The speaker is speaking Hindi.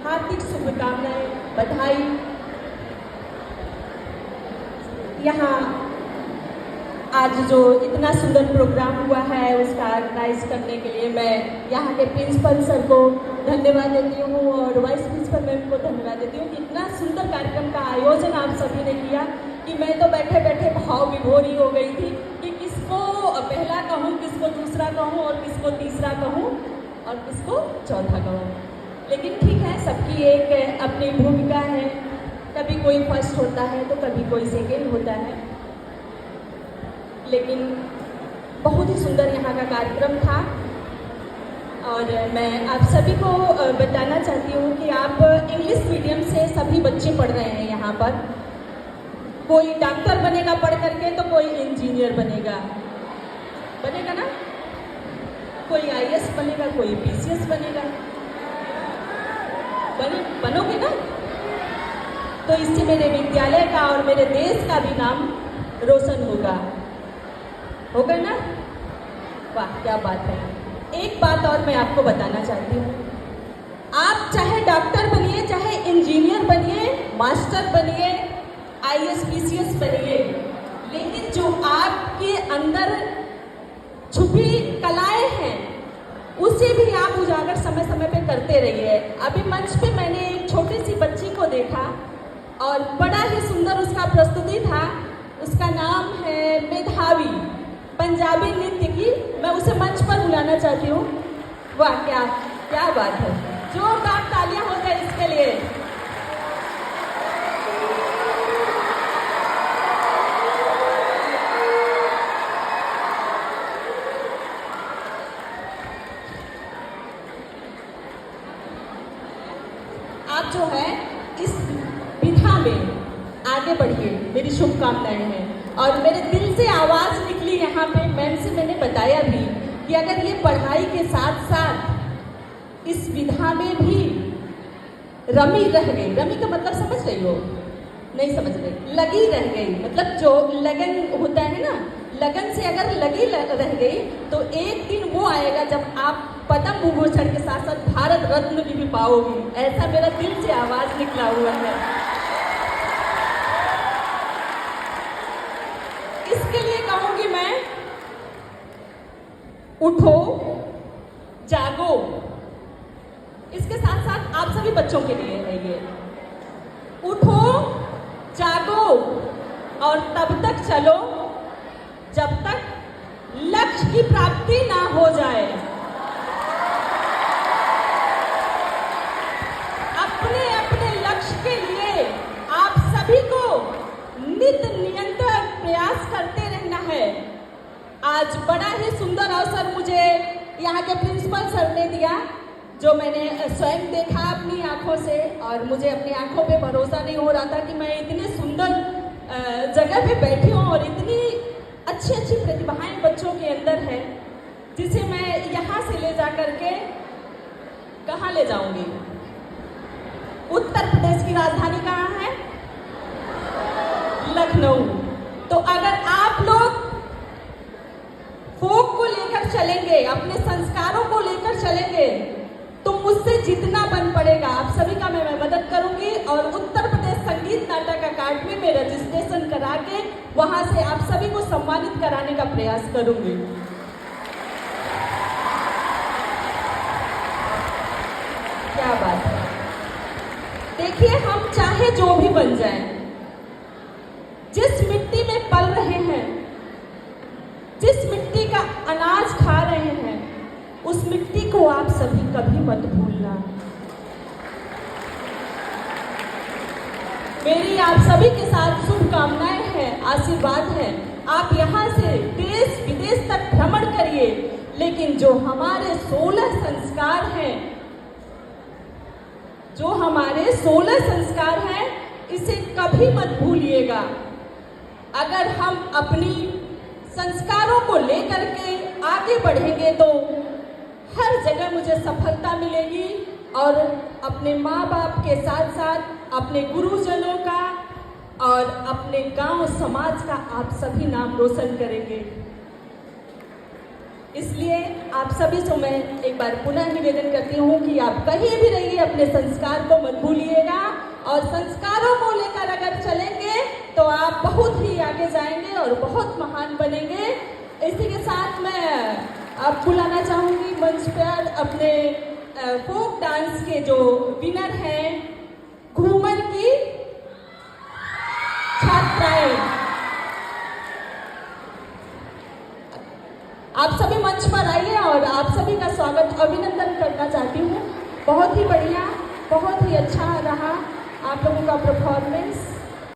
हार्दिक शुभकामनाएं, बधाई। यहाँ आज जो इतना सुंदर प्रोग्राम हुआ है उसका ऑर्गेनाइज करने के लिए मैं यहाँ के प्रिंसिपल सर को धन्यवाद देती हूँ और वाइस प्रिंसिपल मैम को धन्यवाद देती हूँ कि इतना सुंदर कार्यक्रम का आयोजन आप सभी ने किया कि मैं तो बैठे बैठे भाव विभोरी हो गई थी कि किसको पहला कहूँ, किसको दूसरा कहूँ और किसको तीसरा कहूँ और किसको चौथा कहूँ। लेकिन ठीक है, सबकी एक अपनी भूमिका है, कभी कोई फर्स्ट होता है तो कभी कोई सेकेंड होता है। लेकिन बहुत ही सुंदर यहाँ का कार्यक्रम था और मैं आप सभी को बताना चाहती हूँ कि आप इंग्लिश मीडियम से सभी बच्चे पढ़ रहे हैं यहाँ पर। कोई डॉक्टर बनेगा पढ़ करके तो कोई इंजीनियर बनेगा ना, कोई आईएएस बनेगा, कोई पीसीएस बनेगा, बनोगे ना। तो इससे मेरे विद्यालय का और मेरे देश का भी नाम रोशन होगा ना। वाह, क्या बात है। एक बात और मैं आपको बताना चाहती हूँ, आप चाहे डॉक्टर बनिए, चाहे इंजीनियर बनिए, मास्टर बनिए, आईएएस पीसीएस बनिए, लेकिन जो आपके अंदर छुपी कलाएं हैं उसे भी आप उजागर समय समय पे करते रहिए। अभी मंच पे मैंने एक छोटी सी बच्ची को देखा और बड़ा ही सुंदर उसका प्रस्तुति था। उसका नाम है मेधावी, पंजाबी नृत्य की। मैं उसे मंच पर बुलाना चाहती हूँ। वाह, क्या बात है। जोरदार तालियां हो जाए इसके लिए। आप जो है इस विधा में आगे बढ़िए, मेरी शुभकामनाएं हैं। और मेरे दिल से आवाज़ निकली यहाँ पे, मैम से मैंने बताया भी कि अगर ये पढ़ाई के साथ साथ इस विधा में भी रमी रह गई, रमी का मतलब समझ रही हो? नहीं समझ रही, लगी रह गई, मतलब जो लगन होता है ना, लगन से अगर लगी रह गई तो एक दिन वो आएगा जब आप पद्म विभूषण के साथ साथ भारत रत्न भी पाओगी। ऐसा मेरा दिल से आवाज़ निकला हुआ है। इसके लिए कहूंगी मैं, उठो जागो। इसके साथ साथ आप सभी बच्चों के लिए है ये, उठो जागो और तब तक चलो जब तक लक्ष्य की प्राप्ति ना हो जाए। अपने अपने लक्ष्य के लिए आप सभी को नित निरंतर प्रयास करते रहना है। आज बड़ा ही सुंदर अवसर मुझे यहाँ के प्रिंसिपल सर ने दिया, जो मैंने स्वयं देखा अपनी आंखों से, और मुझे अपनी आंखों पे भरोसा नहीं हो रहा था कि मैं इतने सुंदर जगह पे बैठी हूँ और इतनी अच्छी अच्छी प्रतिभाएं बच्चों के अंदर है, जिसे मैं यहाँ से ले जा करके कहाँ ले जाऊंगी। उत्तर प्रदेश की राजधानी कहाँ है? लखनऊ। तो अगर आप लोग फोक को लेकर चलेंगे, अपने संस्कारों को लेकर चलेंगे, तो मुझसे जितना बन पड़ेगा आप सभी का मैं मदद करूंगी और उत्तर प्रदेश संगीत नाटक अकादमी में रजिस्ट्रेशन करा के वहां से आप सभी को सम्मानित कराने का प्रयास करूंगी। क्या बात है। देखिए, हम चाहे जो भी बन जाएं, जिस मिट्टी में पल रहे हैं, जिस मिट्टी का अनाज खा रहे हैं, उस मिट्टी को आप सभी कभी मत भूलना। मेरी आप सभी के साथ शुभकामनाएं हैं, आशीर्वाद है। आप यहाँ से देश विदेश तक भ्रमण करिए, लेकिन जो हमारे 16 संस्कार हैं, जो हमारे 16 संस्कार हैं, इसे कभी मत भूलिएगा। अगर हम अपनी संस्कारों को लेकर के आगे बढ़ेंगे तो हर जगह मुझे सफलता मिलेगी और अपने माँ बाप के साथ साथ अपने गुरुजनों का और अपने गांव समाज का आप सभी नाम रोशन करेंगे। इसलिए आप सभी से मैं एक बार पुनः निवेदन करती हूँ कि आप कहीं भी रहिए अपने संस्कार को मत भूलिएगा, और संस्कारों को लेकर अगर चलेंगे तो आप बहुत ही आगे जाएंगे और बहुत महान बनेंगे। इसी के साथ मैं अब बुलाना चाहूँगी मंच पर अपने फोक डांस के जो विनर हैं, घूमर की छात्राएं। आप सभी मंच पर आइए और आप सभी का स्वागत अभिनंदन करना चाहती हूँ। बहुत ही बढ़िया, बहुत ही अच्छा रहा आप लोगों का परफॉर्मेंस।